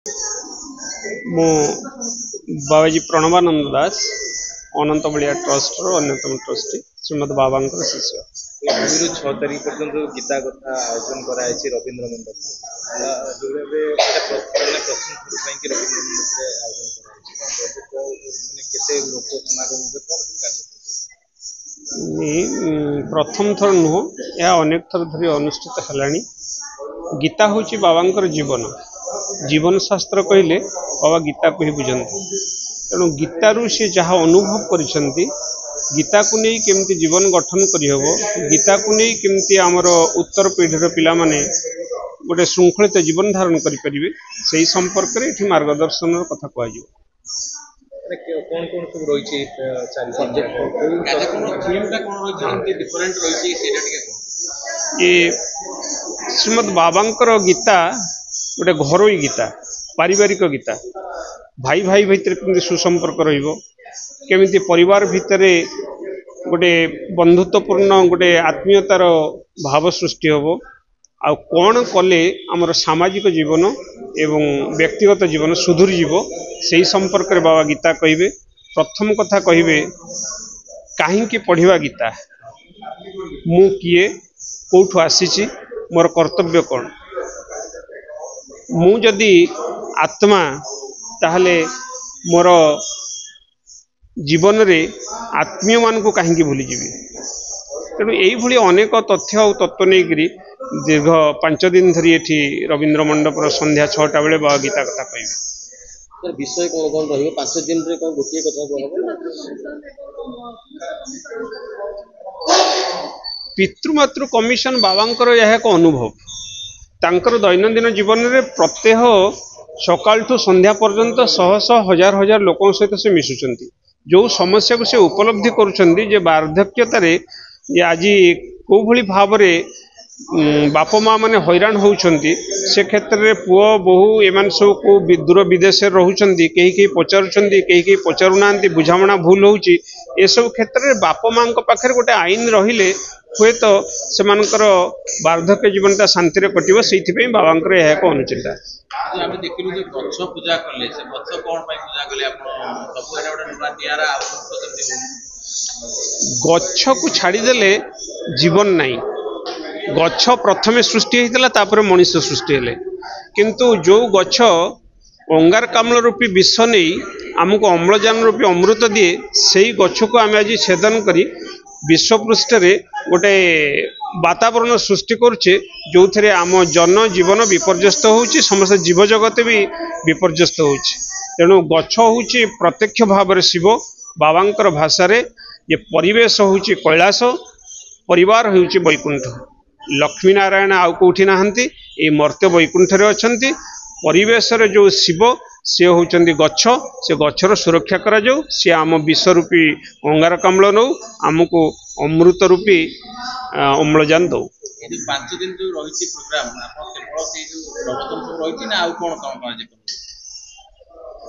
मु बाबाजी प्रणवानंद दास अनंत बलिया ट्रस्ट अन्यतम ट्रस्टी श्रीमद बाबा शिष्य। 6 तारीख पर्यंत गीता कथा आयोजन कराई रवींद्र मंडप जो प्रथम थर रवींद्र मंडप आयोजन प्रथम थर नुह यह अनेक थर धरी अनुष्ठित है। गीता हूँ बाबा जीवन जीवन शास्त्र कहले बाबा गीता को ही बुझाते तेणु गीतारू सी जहाँ अनुभव करिसेंती गीता को नहीं केमती जीवन गठन करहब गीता को नहीं केमती आमर उत्तर पीढ़ीर पिला माने गोटे श्रृंखलित जीवन धारण करें से संपर्क में ये मार्गदर्शन कथा कह श्रीमद बाबांकर गीता गोटे घरोई गीता पारिवारिक गीता भाई भाई भितर केमती सुसंपर्क रमिति परिवार भितर गोटे बंधुत्वपूर्ण गोटे आत्मीयतार भाव सृष्टि हम आ कौन कले आमर सामाजिक जीवन एवं व्यक्तिगत जीवन सुधुरी जीव से संपर्क में बाबा गीता कहे। प्रथम कथा कहे कहीं पढ़ा गीता मु किए कौठु आसी मोर कर्तव्य कौन मु जदि आत्मा ताहले मोर जीवन रे आत्मीय मान को कहीं भूली जीवी। तेणु यही अनेक तथ्य और तत्व नहीं दीर्घ 5 दिन धरी एठी रवींद्र मंडप संध्या 6टा बेले बाबा गीता कथा कहे। विषय कौन कौन रही 5 दिन रे कौन गोटे कथा पितृमातृ कमिशन बाबांकर यह एक अनुभव तांकर दैनंदिन जीवन में प्रत्यह सकाल ठू संध्या पर्यंत शह शह हजार हजार लोक सहित से मिशुंट जो समस्या को से उपलब्धि करुँचे वार्धक्यतार आज कौ भली भाव बाप माँ मैंने हैरान होती से क्षेत्र में पुओ बहु एम सब को दूर विदेश रोचे कहीं पचारुंट कहीं पचारूना बुझाणा भूल होची ए सब क्षेत्र में बाप माँ पाखे गोटे आईन रहिले हुए तो से वार्धक्य जीवनटा शांति कटिव से बाबा यह एक अनुचिंता। गच्छ को छाड़देले जीवन नहीं गच्छ प्रथमे सृष्टि होता तापर मनुष्य सृष्टि हेले किंतु जो गच्छ अंगारकाम्ल रूपी विष नहीं आमको अम्लजान रूपी अमृत दिए से गच्छ को आम आज छेदन करी विश्वपृष्ठ रे गोटे वातावरण सृष्टि करुचे जो थे आम जन जीवन विपर्यस्त होची समस्त जीवजगत भी विपर्यस्त होची। तेणु गच्छ होची प्रत्यक्ष भाव में शिव बाबांकर भाषा रे ये परिवेश होची कैलाश परिवार होची वैकुंठ लक्ष्मी नारायण आउ कौटी नहांती ये मर्त्य वैकुंठ रे अछंती परिवेश रे जो शिव सी होचंदी गच्छ से गच्छर सुरक्षा करा जाऊ सी आम विष रूपी अंगारकाम्ल नौ आमको अमृत रूपी अम्लजान दौ। 5 दिन जो रही प्रोग्राम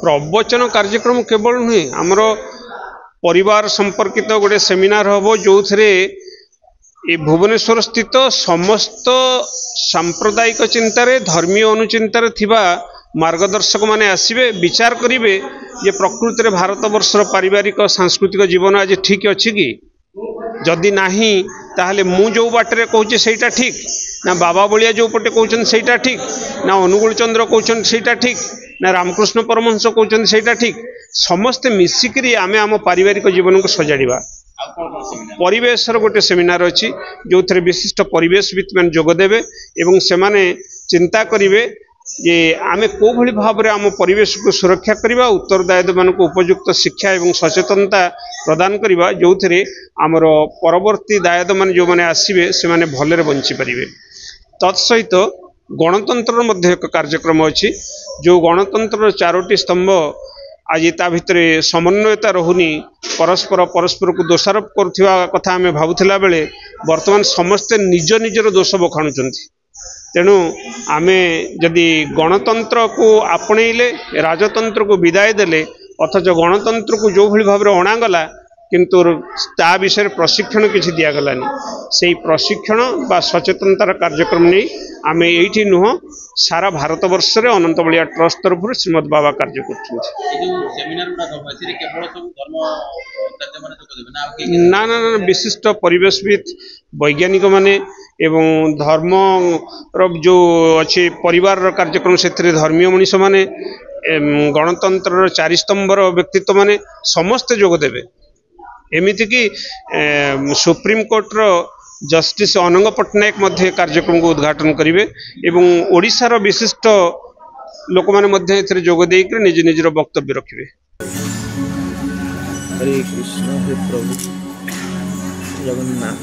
प्रवचन कार्यक्रम केवल नुहे आमर परिवार संपर्कित गोटे सेमिनार हम जो थे ये भुवनेश्वर स्थित समस्त सांप्रदायिक चिंतार धर्मीय अनुचिंतार थिबा मार्गदर्शक माने आसिबे विचार करिवे ये प्रकृति में भारत वर्षर पारिवारिक सांस्कृतिक जीवन आज ठीक अच्छी कि जदि नाही ताहले मु जो बाटे कहूँ सेटा ठीक ना बाबा बलिया जो पटे कहते सेटा ठीक ना अनुकूल चंद्र कहते सेटा ठीक ना रामकृष्ण परमहंस कहते सेटा ठीक समस्ते मिसिकी आमे आम पारिवारिक जीवन को सजाड़ा। परिवेश गोटे सेमिनार अच्छी जो थे विशिष्ट परिवेशविद मैंने जोगदेवे एवं से माने चिंता करेंगे जे आमे को भली भाव में आम परिवेश को सुरक्षा करवा उत्तरदायित्व मान को उपयुक्त शिक्षा एवं सचेतनता प्रदान करवा जो थे आमर परवर्ती दायित्व मान जो मैंने आसवे से माने भलरे बंची पारे। तत्सहित गणतंत्र मध्य एक कार्यक्रम अच्छी जो गणतंत्र 4टी स्तंभ आज ता भितर समन्वयता रहुनी परस्पर को दोषारोप करुवा कथा आम भावुला बेले वर्तमान समस्ते निज निजर दोष बखाणुचंती। तेणु आमे जदि गणतंत्र को आपणेले राजतंत्र को विदाय देले अथच गणतंत्र को जो भली भाव में अणागला किंतु ता विषय प्रशिक्षण किसी दिगलानी से प्रशिक्षण बा सचेतनतार कार्यक्रम नहीं आम ये नुह सारा भारत वर्ष रे अनंत बलिया ट्रस्ट तरफ श्रीमद बाबा कार्य कर ना ना ना विशिष्ट परिवेशविद वैज्ञानिक माने एवं धर्म जो अच्छे परिवार कार्यक्रम से धर्मीय मनीष माने गणतंत्र चारि स्तंभर व्यक्तित्व माने समस्ते जोगदेवे एमिति कि सुप्रीम कोर्ट रो जस्टिस अनंग पट्टनायक मध्य कार्यक्रम को उद्घाटन करेंगे एवं ओडिशार विशिष्ट लोक मैंने जोग देकर निज निजर वक्तव्य रखिए। हरे कृष्ण हे प्रभु जगन्नाथ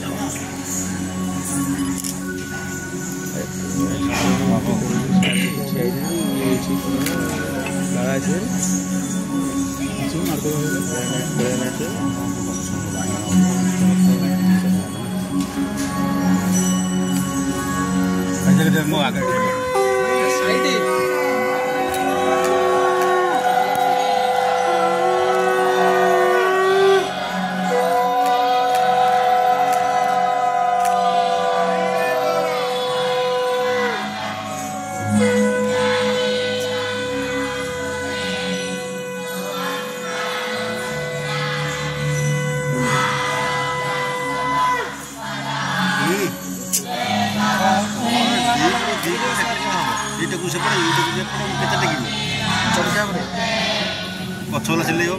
पछला चिल्लै हो